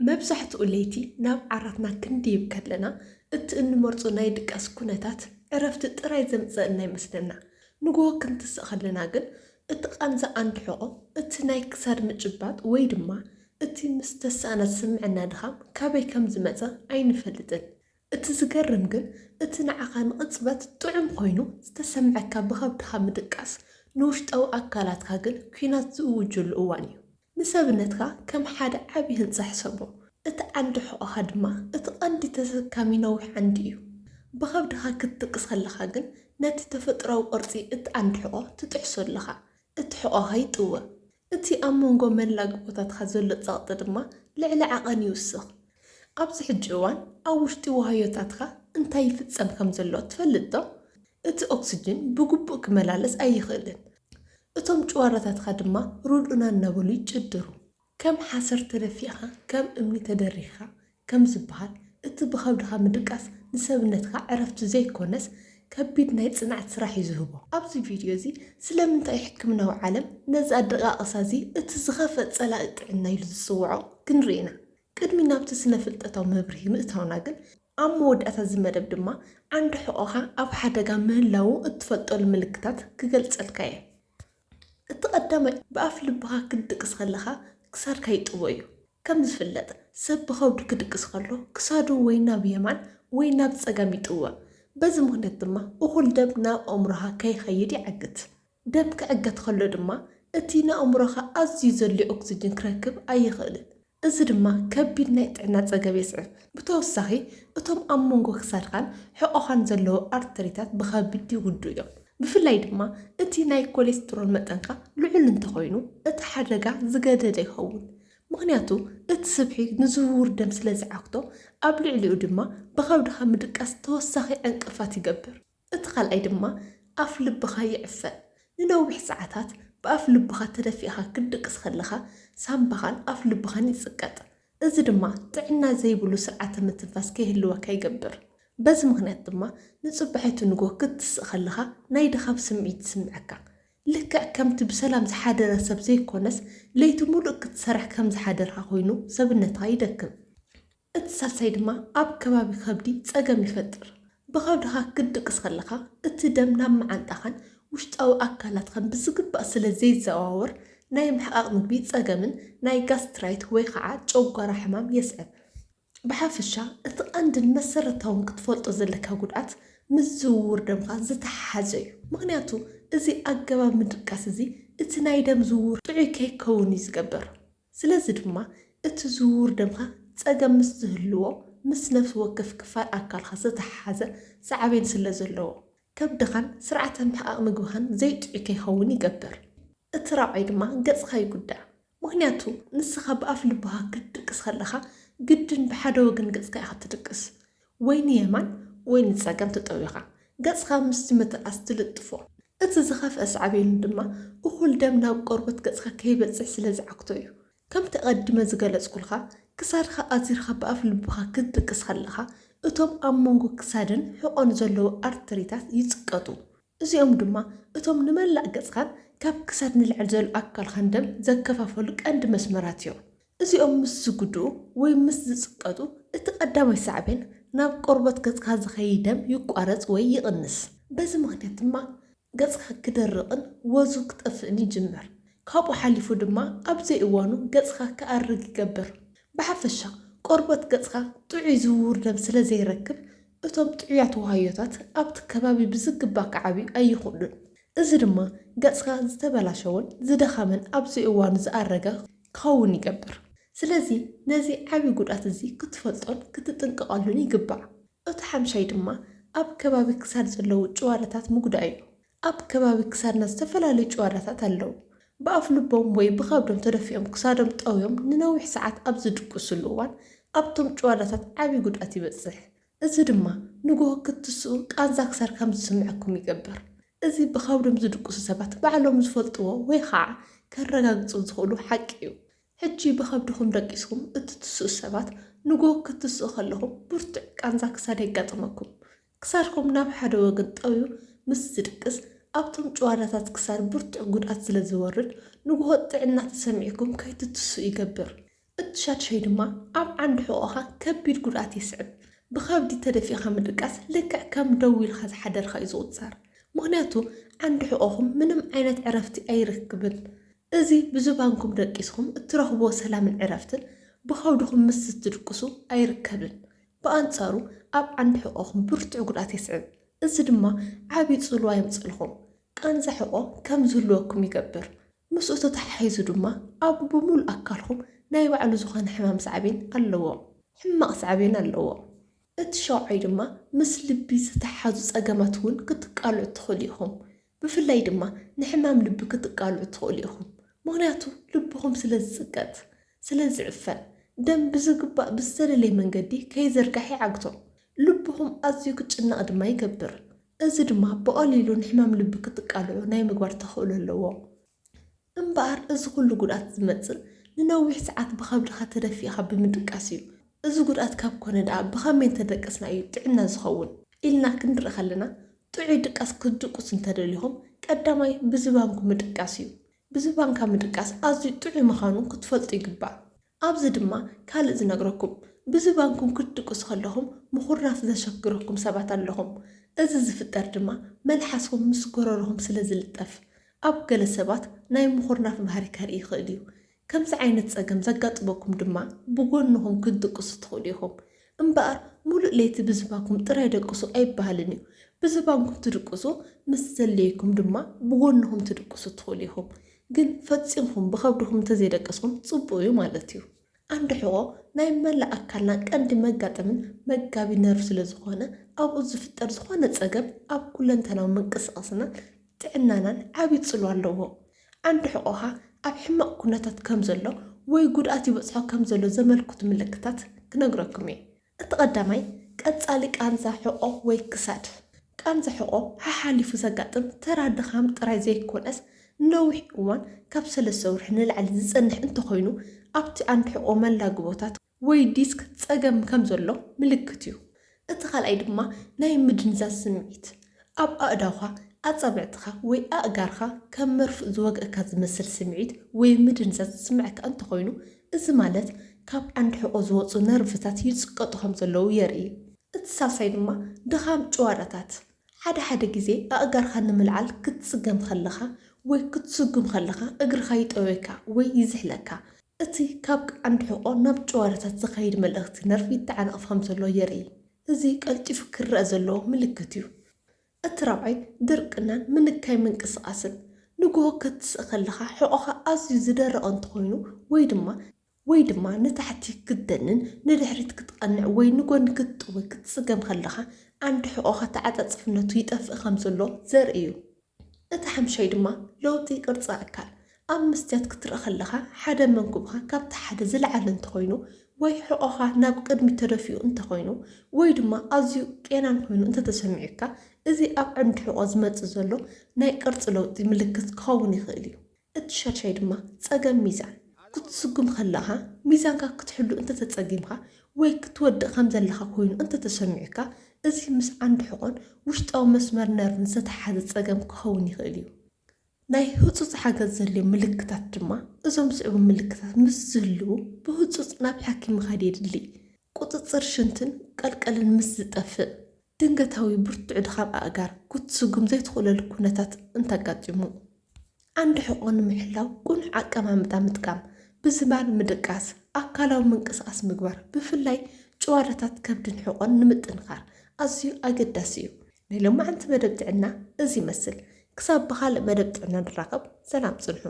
مبزحت قليتي ناب عرفنا كنديب كدلنا انمرصو ناي دقاس كونتات عرفت طراي زمصأنا يمسلنا نغو كنت سخلنا ግን قانزا عند حقو ناي كسار مجبات ወይ ድማ እቲ مستسانا سمعنا دخام كابي كم زمصا አይንፈልጥን እቲ ዝገርም ግን እቲ ንዓኻ ንቅጽበት ጥዑም ኮይኑ ዝተሰምዐካ ብከብድኻ ምድቃስ ንውሽጣዊ ኣካላትካ ግን ኩናት ዝውጅሉ እዋን እዩ ንሰብነትካ ከም ሓደ ዓቢ ህንጻ ሕሰቦ እቲ ዓንዲ ሕቆኻ ድማ እቲ ቀንዲ ተሰካሚ ነዊሕ ዓንዲ እዩ ብከብድኻ ክትቅስ ከለኻ ግን ነቲ ተፈጥሮአዊ ቅርጺ እቲ ዓንዲ ሕቆ ትጥሕሰለኻ እቲ ሕቆኻ ይጥወ እቲ ኣብ መንጎ መላግቦታትካ ዘሎ ጸቕጢ ድማ ልዕሊ ዓቐን ይውስኽ ኣብዚ ሕጂ እዋን ኣብ ውሽጢ ወሃዮታትካ እንታይ ይፍጸም ከም ዘሎ ትፈልጥ ዶ እቲ ኦክሲጅን ብግቡእ ክመላለስ ኣይኽእልን እቶም ጭዋራታትካ ድማ ሩድኡና እናበሉ ይጭድሩ ከም ሓሰር ተደፊኻ ከም እምኒ ተደሪኻ ከም ዝበሃል እቲ ብከብድኻ ምድቃስ ንሰብነትካ ዕረፍቲ ዘይኮነስ ከቢድ ናይ ጽንዓት ስራሕ ይዝህቦ ኣብዚ ቪድዮ እዚ ስለምንታይ ሕክምናዊ ዓለም ነዚ ኣደቃቅሳ እዚ እቲ ዝኸፈት ጸላኢ ጥዕና ኢሉ ዝጽውዖ ክንርኢና ቅድሚ ናብቲ ስነ ፍልጠታዊ መብርሂ ምእታውና ግን ኣብ መወዳእታ ዝመደብ ድማ ዓንዲ ሕቆኻ ኣብ ሓደጋ ምህላው እትፈልጠሉ ምልክታት ክገልጸልካ እየ እቲ ቀዳማይ ብኣፍ ልብኻ ክድቅስ ከለኻ ክሳድካ ይጥወ እዩ ከም ዝፍለጥ ሰብ ብከብዱ ክድቅስ ከሎ ክሳዱ ወይ ናብ የማን ወይ ናብ ጸጋም ይጥወ በዚ ምክንያት ድማ እኹል ደም ናብ ኣእምሮኻ ከይኸይድ ይዓግት ደም ክዕገት ከሎ ድማ እቲ ንኣእምሮኻ ኣዝዩ ዘድልዮ ኦክሲጅን ክረክብ ኣይኽእልን እዚ ድማ ከቢድ ናይ ጥዕና ጸገም የስዕብ ብተወሳኺ እቶም ኣብ መንጎ ክሳድካን ሕቆኻን ዘለዎ ኣርተሪታት ብከቢድ ይጉዱ እዮም ብፍላይ ድማ እቲ ናይ ኮሌስትሮል መጠንካ ልዑል እንተኮይኑ እቲ ሓደጋ ዝገደደ ይኸውን ምክንያቱ እቲ ስብሒ ንዝውውር ደም ስለ ዝዓክቶ ኣብ ልዕሊኡ ድማ ብከብድኻ ምድቃስ ተወሳኺ ዕንቅፋት ይገብር እቲ ካልኣይ ድማ ኣፍ ልብኻ ይዕፈን ንነዊሕ ሰዓታት ብኣፍ ልብኻ ተደፊእኻ ክድቅስ ከለኻ ሳምባኻን ኣፍ ልብኻን ይጽቀጥ እዚ ድማ ጥዕና ዘይብሉ ስርዓተ ምትንፋስ ከይህልወካ ይገብር በዚ ምክንያት ድማ ንጽባሕቲ ንጎ ክትስእ ከለኻ ናይ ድኻም ስምዒት ይስምዓካ ልክዕ ከምቲ ብሰላም ዝሓደረ ሰብ ዘይኮነስ ለይቲ ሙሉእ ክትሰርሕ ከም ዝሓደርካ ኮይኑ ሰብነትካ ይደክም እቲ ሳልሳይ ድማ ኣብ ከባቢ ከብዲ ጸገም ይፈጥር ብከብድኻ ክትድቅስ ከለኻ እቲ ደም ናብ መዓንጣኻን ውሽጣዊ ኣካላትካን ብዝግባእ ስለ ዘይዘዋወር ናይ ምሕቃቅ ምግቢ ጸገምን ናይ ጋስትራይት ወይ ከዓ ጨጓራ ሕማም የስዕብ ብሓፈሻ እቲ ቀንድን መሰረታውን ክትፈልጦ ዘለካ ጉድኣት ምስ ዝውውር ደምካ ዝተሓሓዘ እዩ ምክንያቱ እዚ ኣገባብ ምድቃስ እዚ እቲ ናይ ደም ዝውውር ጥዑይ ከይከውን እዩ ዝገብር ስለዚ ድማ እቲ ዝውውር ደምካ ጸገም ምስ ዝህልዎ ምስ ነፍሲ ወከፍ ክፋል ኣካልካ ዝተሓሓዘ ሳዕቤን ስለ ዘለዎ ከብድኻን ስርዓተ ምሕቃቅ ምግብኻን ዘይጥዑይ ከይኸውን ይገብር እቲ ራብዓይ ድማ ገጽካ ይጉዳእ ምክንያቱ ንስኻ ብኣፍ ልብኻ ክትድቅስ ከለኻ ግድን ብሓደ ወገን ገጽካ ኢኻ ትድቅስ ወይ ንየማን ወይ ንጸጋም ትጠዊኻ ገጽካ ምስቲ ምትቃስ ትልጥፎ እቲ ዝኸፍአ ሳዕቤኑ ድማ እኹል ደም ናብ ቆርበት ገጽካ ከይበጽሕ ስለ ዝዓክቶ እዩ ከም ተቐዲመ ዝገለጽኩልካ ክሳድካ ኣዚርካ ብኣፍ ልብኻ ክትድቅስ ከለኻ እቶም ኣብ መንጎ ክሳድን ሕቆን ዘለዉ ኣርተሪታት ይጽቀጡ እዚኦም ድማ እቶም ንመላእ ገጽካን ካብ ክሳድ ንልዕል ዘሎ ኣካልካን ደም ዘከፋፈሉ ቀንዲ መስመራት እዮም እዚኦም ምስ ዝጉድኡ ወይ ምስ ዝጽቀጡ እቲ ቀዳማይ ሳዕቤን ናብ ቆርበት ገጽካ ዝኸይድ ደም ይቋረጽ ወይ ይቕንስ በዚ ምክንያት ድማ ገጽካ ክደርቕን ወዙ ክጠፍእን ይጅምር ካብኡ ሓሊፉ ድማ ኣብዘይ እዋኑ ገጽካ ክኣርግ ይገብር ብሓፈሻ ቆርበት ገጽካ ጥዑይ ዝውውር ደም ስለ ዘይረክብ እቶም ጥዑያት ወሃዮታት ኣብቲ ከባቢ ብዝግባእ ክዓብዩ ኣይኽእሉን እዚ ድማ ገጽካ ዝተበላሸውን ዝደኻመን ኣብዘይ እዋኑ ዝኣረገ ክኸውን ይገብር ስለዚ ነዚ ዓብይ ጉድኣት እዚ ክትፈልጦን ክትጥንቀቐሉን ይግባእ እቲ ሓምሻይ ድማ ኣብ ከባቢ ክሳድ ዘለዉ ጭዋዳታት ምጉዳእ እዩ ኣብ ከባቢ ክሳድና ዝተፈላለዩ ጭዋዳታት ኣለዉ ብኣፍ ልቦም ወይ ብከብዶም ተደፊኦም ክሳዶም ጠውዮም ንነዊሕ ሰዓት ኣብ ዝድቅስሉ እዋን ኣብቶም ጭዋዳታት ዓብይ ጉድኣት ይበጽሕ እዚ ድማ ንግሆ ክትስኡ ቃንዛ ክሳድ ከም ዝስምዐኩም ይገብር እዚ ብከብዶም ዝድቅሱ ሰባት ባዕሎም ዝፈልጥዎ ወይ ከዓ ከረጋግጹ ዝኽእሉ ሓቂ እዩ ሕጂ ብከብድኩም ደቂስኩም እትትስኡ ሰባት ንግሆ ክትስኡ ከለኹም ብርቱዕ ቃንዛ ክሳድ የጋጥመኩም ክሳድኩም ናብ ሓደ ወገን ጠውዩ ምስ ዝድቅስ ኣብቶም ጭዋዳታት ክሳድ ብርቱዕ ጉድኣት ስለ ዝወርድ ንግሆ ጥዕና ተሰሚዕኩም ከይትትስኡ ይገብር እትሻድሸይ ድማ ኣብ ዓንዲ ሕቆኻ ከቢድ ጉድኣት የስዕብ ብከብዲ ተደፊኻ ምድቃስ ልክዕ ከም ደው ኢልካ ዝሓደርካ እዩ ዝቁፀር ምክንያቱ ዓንዲ ሕቆኹም ምንም ዓይነት ዕረፍቲ ኣይርክብን እዚ ብዝባንኩም ደቂስኩም እትረኽቦ ሰላምን ዕረፍትን ብከብድኩም ምስ ትድቅሱ ኣይርከብን ብኣንጻሩ ኣብ ዓንዲ ሕቆኹም ብርቱዕ ጉድኣት የስዕብ እዚ ድማ ዓብይ ፅልዋ የምፅልኩም ቃንዛ ሕቆ ከም ዝህልወኩም ይገብር ምስኡ ተተሓሒዙ ድማ ኣብ ብምሉእ ኣካልኩም ናይ ባዕሉ ዝኾነ ሕማም ሳዕቤን ኣለዎ ሕማቕ ሳዕቤን ኣለዎ እቲ ሸውዓይ ድማ ምስ ልቢ ዝተሓዙ ፀገማት እውን ክትቃልዑ ትኽእሉ ኢኹም ብፍላይ ድማ ንሕማም ልቢ ክትቃልዑ ትኽእሉ ኢኹም ምክንያቱ ልብኹም ስለ ዝፅቀጥ ስለ ዝዕፈን ደም ብዝግባእ ብዝተደለየ መንገዲ ከይዘርጋሕ ይዓግቶ ልብኹም ኣዝዩ ክጭናቕ ድማ ይገብር እዚ ድማ ብቐሊሉ ንሕማም ልቢ ክትቃልዑ ናይ ምግባር ተኽእሎ ኣለዎ እምበኣር እዚ ኩሉ ጉድኣት ዝመፅእ ንነዊሕ ሰዓት ብከብድኻ ተደፊእኻ ብምድቃስ እዩ እዚ ጉድኣት ካብ ኮነ ደኣ ብኸመይ ተደቀስና እዩ ጥዕና ዝኸውን ኢልና ክንርኢ ከለና ጥዑይ ድቃስ ክትድቁስ እንተደሊኹም ቀዳማይ ብዝባንኩ ምድቃስ እዩ ብዝባንካ ምድቃስ ኣዝዩ ጥዑይ ምዃኑ ክትፈልጡ ይግባእ ኣብዚ ድማ ካልእ ዝነግረኩም ብዝባንኩም ክትድቁስ ከለኹም ምኹርናፍ ዘሸግረኩም ሰባት ኣለኹም እዚ ዝፍጠር ድማ መልሓስኩም ምስ ጎረሮኹም ስለ ዝልጠፍ ኣብ ገለ ሰባት ናይ ምኹርናፍ ባህሪ ከርኢ ይኽእል እዩ ከምዚ ዓይነት ፀገም ዘጋጥመኩም ድማ ብጎንኹም ክትድቅሱ ትኽእሉ ኢኹም እምበኣር ሙሉእ ለይቲ ብዝባንኩም ጥራይ ደቅሱ ኣይበሃልን እዩ ብዝባንኩም ትድቅሱ ምስ ዘለይኩም ድማ ብጎንኹም ትድቅሱ ትኽእሉ ኢኹም ግን ፈፂምኩም ብከብድኩም እንተዘይደቀስኩም ፅቡቅ እዩ ማለት እዩ ዓንዲ ሕቆ ናይ መላእ ኣካልና ቀንዲ መጋጠምን መጋቢ ነርቭ ስለ ዝኾነ ኣብኡ ዝፍጠር ዝኾነ ፀገም ኣብ ኩለንተናዊ ምንቅስቃስና ጥዕናናን ዓብይ ፅልዋ ኣለዎ ዓንዲ ሕቆኻ ኣብ ሕማቕ ኩነታት ከም ዘሎ ወይ ጉድኣት ይበፅሖ ከም ዘሎ ዘመልክቱ ምልክታት ክነግረኩም እየ እቲ ቀዳማይ ቀፃሊ ቃንዛ ሕቆ ወይ ክሳድ ቃንዛ ሕቆ ሓሓሊፉ ዘጋጥም ተራ ድኻም ጥራይ ዘይኮነስ ነዊሕ እዋን ካብ 3 ወርሒ ንላዕሊ ዝፀንሕ እንተኮይኑ ኣብቲ ዓንዲ ሕቆ መላግቦታት ወይ ዲስክ ፀገም ከም ዘሎ ምልክት እዩ እቲ ካልኣይ ድማ ናይ ምድንዛዝ ስምዒት ኣብ ኣእዳውኻ ኣጻብዕትኻ ወይ ኣእጋርኻ ከም መርፍእ ዝወግእካ ዝመስል ስምዒት ወይ ምድንዛዝ ዝስምዐካ እንተኮይኑ እዚ ማለት ካብ ዓንዲ ሕቆ ዝወፁ ነርቭታት ይፅቀጡ ከም ዘለዉ የርኢ እቲ ሳልሳይ ድማ ድኻም ጭዋዳታት ሓደ ግዜ ኣእጋርካ ንምልዓል ክትፅገም ከለኻ ወይ ክትስጉም ከለኻ እግርኻ ይጠወካ ወይ ይዝሕለካ እቲ ካብ ዓንዲ ሕቆ ናብ ጭዋዳታት ዝኸይድ መልእኽቲ ነርቭ ይተዓናቕፍ ከም ዘሎ የርኢ እዚ ቀልጢፉ ክረአ ዘለዎ ምልክት እዩ እቲ ራብዓይ ድርቅናን ምንካይ ምንቅስቃስን ንግሆ ክትስእ ከለኻ ሕቆኻ ኣዝዩ ዝደረቐ እንተኮይኑ ወይ ድማ ንታሕቲ ክትደንን ንድሕሪት ክትቐንዕ ወይ ንጎኒ ክትጥውይ ክትፅገም ከለኻ ዓንዲ ሕቆኻ ተዓፃፅፍነቱ ይጠፍእ ከም ዘሎ ዘርኢ እዩ እቲ ሓምሻይ ድማ ለውጢ ቅርፂ ኣካል ኣብ መስትያት ክትርኢ ከለኻ ሓደ መንኩብኻ ካብቲ ሓደ ዝለዓለ እንተኮይኑ ወይ ሕቆኻ ናብ ቅድሚ ተደፊኡ እንተኮይኑ ወይ ድማ ኣዝዩ ቄናን ኮይኑ እንተተሰሚዑካ እዚ ኣብ ዓንዲ ሕቆ ዝመፅእ ዘሎ ናይ ቅርፂ ለውጢ ምልክት ክኸውን ይኽእል እዩ እቲ ሻድሻይ ድማ ፀገም ሚዛን ክትስጉም ከለኻ ሚዛንካ ክትሕሉ እንተተፀጊምካ ወይ ክትወድቕ ከም ዘለካ ኮይኑ እንተተሰሚዑካ እዚ ምስ ዓንዲ ሕቆን ውሽጣዊ መስመር ነርቭን ዝተሓሓዘ ፀገም ክኸውን ይኽእል እዩ ናይ ህፁፅ ሓገዝ ዘድልዮም ምልክታት ድማ እዞም ዝዕቡ ምልክታት ምስ ዝህልው ብህፁፅ ናብ ሓኪም ምኻድ የድሊ ቁፅፅር ሽንትን ቀልቀልን ምስ ዝጠፍእ ድንገታዊ ብርቱዕ ድኻም ኣእጋር ክትስጉም ዘይትኽእለሉ ኩነታት እንተጋጢሙ ዓንዲ ሕቆ ንምሕላው ቁኑዕ ኣቀማምጣ ምጥቃም ብዝባን ምድቃስ ኣካላዊ ምንቅስቃስ ምግባር ብፍላይ ጭዋዳታት ከብድን ሕቆን ንምጥንኻር ኣዝዩ ኣገዳሲ እዩ ናይ ሎማዓንቲ መደብ ጥዕና እዚ ይመስል ክሳብ ብካልእ መደብ ጥዕና ንራኸብ ሰላም ፅንሑ